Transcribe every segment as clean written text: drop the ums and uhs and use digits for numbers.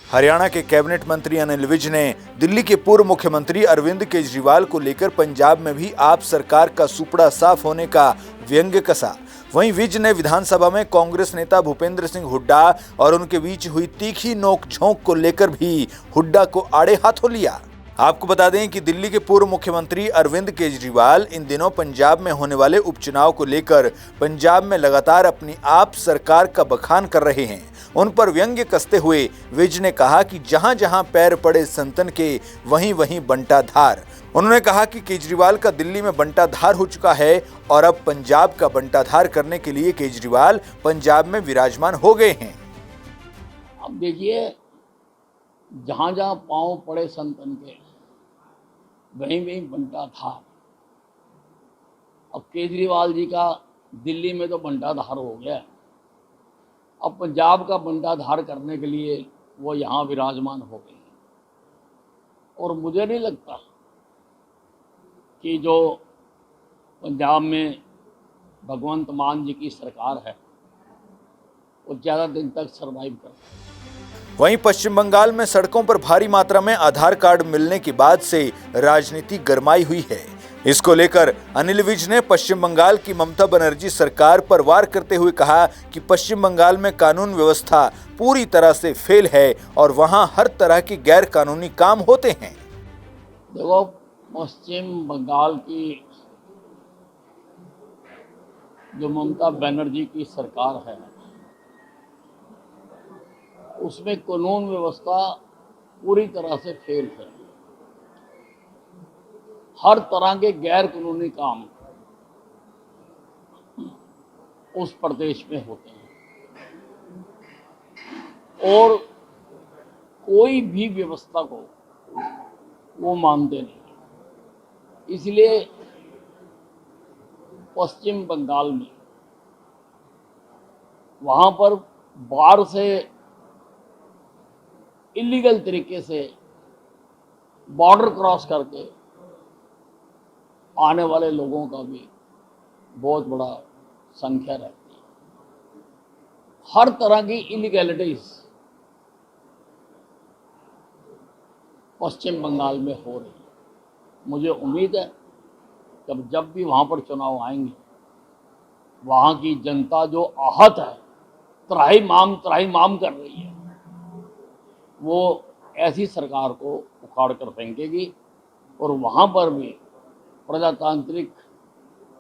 हरियाणा के कैबिनेट मंत्री अनिल विज ने दिल्ली के पूर्व मुख्यमंत्री अरविंद केजरीवाल को लेकर पंजाब में भी आप सरकार का सुपड़ा साफ होने का व्यंग्य कसा। वहीं विज ने विधानसभा में कांग्रेस नेता भूपेंद्र सिंह हुड्डा और उनके बीच हुई तीखी नोक-झोंक को लेकर भी हुड्डा को आड़े हाथों लिया। आपको बता दें कि दिल्ली के पूर्व मुख्यमंत्री अरविंद केजरीवाल इन दिनों पंजाब में होने वाले उपचुनाव को लेकर पंजाब में लगातार अपनी आप सरकार का बखान कर रहे हैं। उन पर व्यंग्य कसते हुए विज ने कहा कि जहां जहां पैर पड़े संतन के वहीं वहीं बंटा धार। उन्होंने कहा कि केजरीवाल का दिल्ली में बंटा धार हो चुका है और अब पंजाब का बंटा धार करने के लिए केजरीवाल पंजाब में विराजमान हो गए हैं। अब देखिए, जहां जहां पांव पड़े संतन के वहीं वहीं बंटा धार। अब केजरीवाल जी का दिल्ली में तो बंटा धार हो गया, अब पंजाब का बंटा धार करने के लिए वो यहाँ विराजमान हो गए हैं। और मुझे नहीं लगता कि जो पंजाब में भगवंत मान जी की सरकार है वो ज़्यादा दिन तक सरवाइव कर। वहीं पश्चिम बंगाल में सड़कों पर भारी मात्रा में आधार कार्ड मिलने के बाद से राजनीति गरमाई हुई है। इसको लेकर अनिल विज ने पश्चिम बंगाल की ममता बनर्जी सरकार पर वार करते हुए कहा कि पश्चिम बंगाल में कानून व्यवस्था पूरी तरह से फेल है और वहां हर तरह के गैर कानूनी काम होते हैं। देखो, पश्चिम बंगाल की जो ममता बनर्जी की सरकार है उसमें कानून व्यवस्था पूरी तरह से फेल है। हर तरह के गैर कानूनी काम उस प्रदेश में होते हैं और कोई भी व्यवस्था को वो मानते नहीं। इसलिए पश्चिम बंगाल में वहाँ पर बाहर से इलीगल तरीके से बॉर्डर क्रॉस करके आने वाले लोगों का भी बहुत बड़ा संख्या रहती है। हर तरह की इलीगैलिटीज पश्चिम बंगाल में हो रही है। मुझे उम्मीद है कि जब भी वहाँ पर चुनाव आएंगे वहाँ की जनता जो आहत है, त्राही माम कर रही है, वो ऐसी सरकार को उखाड़ कर फेंकेगी और वहाँ पर भी प्रजातांत्रिक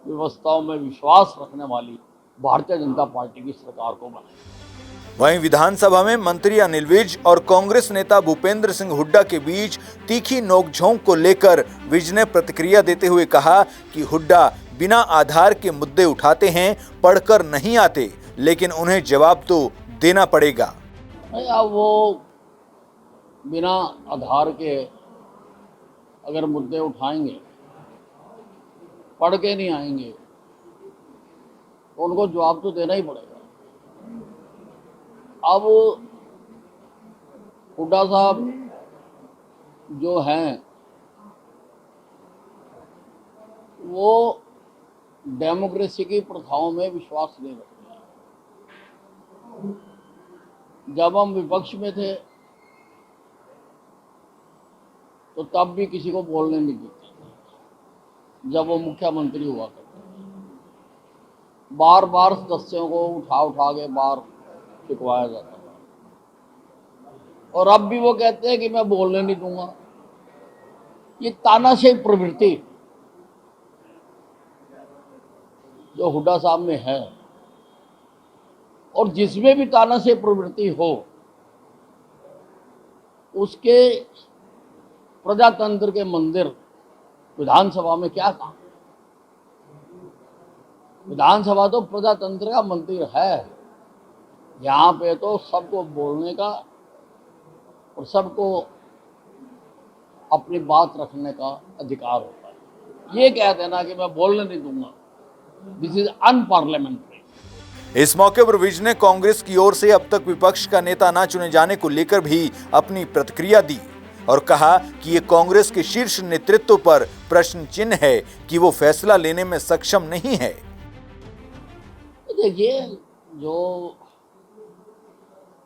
व्यवस्थाओं में विश्वास रखने वाली भारतीय जनता पार्टी की सरकार को बनाएगी। वहीं विधानसभा में मंत्री अनिल विज और कांग्रेस नेता भूपेंद्र सिंह हुड्डा के बीच तीखी नोकझोंक को लेकर विज ने प्रतिक्रिया देते हुए कहा कि हुड्डा बिना आधार के मुद्दे उठाते हैं, पढ़कर नहीं आते, लेकिन उन्हें जवाब तो देना पड़ेगा। वो बिना आधार के अगर मुद्दे उठाएंगे, पढ़ के नहीं आएंगे, तो उनको जवाब तो देना ही पड़ेगा। अब हुड्डा साहब जो हैं वो डेमोक्रेसी की प्रथाओं में विश्वास नहीं रखते हैं। जब हम विपक्ष में थे तो तब भी किसी को बोलने नहीं देते थे। जब वो मुख्यमंत्री हुआ करते थे, बार बार सदस्यों को उठा के बाहर फिकवाया जाता था और अब भी वो कहते हैं कि मैं बोलने नहीं दूंगा। ये तानाशाही प्रवृत्ति जो हुड्डा साहब में है, और जिसमें भी तानाशाही प्रवृत्ति हो उसके प्रजातंत्र के मंदिर विधानसभा में क्या काम। विधानसभा तो प्रजातंत्र का मंदिर है। यहाँ पे तो सबको बोलने का और सबको अपनी बात रखने का अधिकार होता है। ये कह देना कि मैं बोलने नहीं दूंगा, दिस इज अनपार्लियामेंट्री। इस मौके पर विज ने कांग्रेस की ओर से अब तक विपक्ष का नेता न चुने जाने को लेकर भी अपनी प्रतिक्रिया दी और कहा कि ये कांग्रेस के शीर्ष नेतृत्व पर प्रश्न चिन्ह है कि वो फैसला लेने में सक्षम नहीं है। देखिए, जो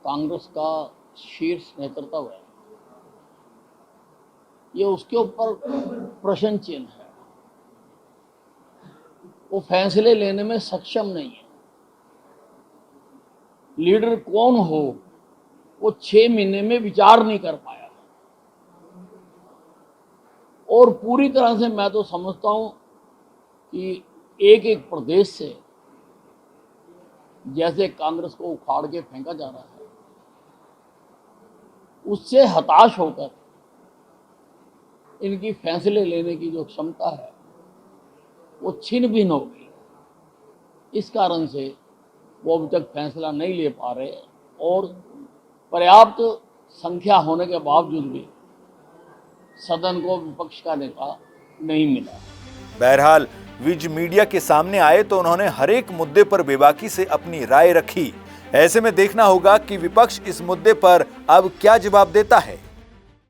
कांग्रेस का शीर्ष नेतृत्व है, ये उसके ऊपर प्रश्न चिन्ह है। वो फैसले लेने में सक्षम नहीं है। लीडर कौन हो वो 6 महीने में विचार नहीं कर पाया। और पूरी तरह से मैं तो समझता हूं कि एक एक प्रदेश से जैसे कांग्रेस को उखाड़ के फेंका जा रहा है, उससे हताश होकर इनकी फैसले लेने की जो क्षमता है वो छिन भिन्न हो गई। इस कारण से वो अभी तक फैसला नहीं ले पा रहे और पर्याप्त संख्या होने के बावजूद भी सदन को विपक्ष का नेता नहीं मिला। बहरहाल विज मीडिया के सामने आए तो उन्होंने हर एक मुद्दे पर बेबाकी से अपनी राय रखी। ऐसे में देखना होगा कि विपक्ष इस मुद्दे पर अब क्या जवाब देता है।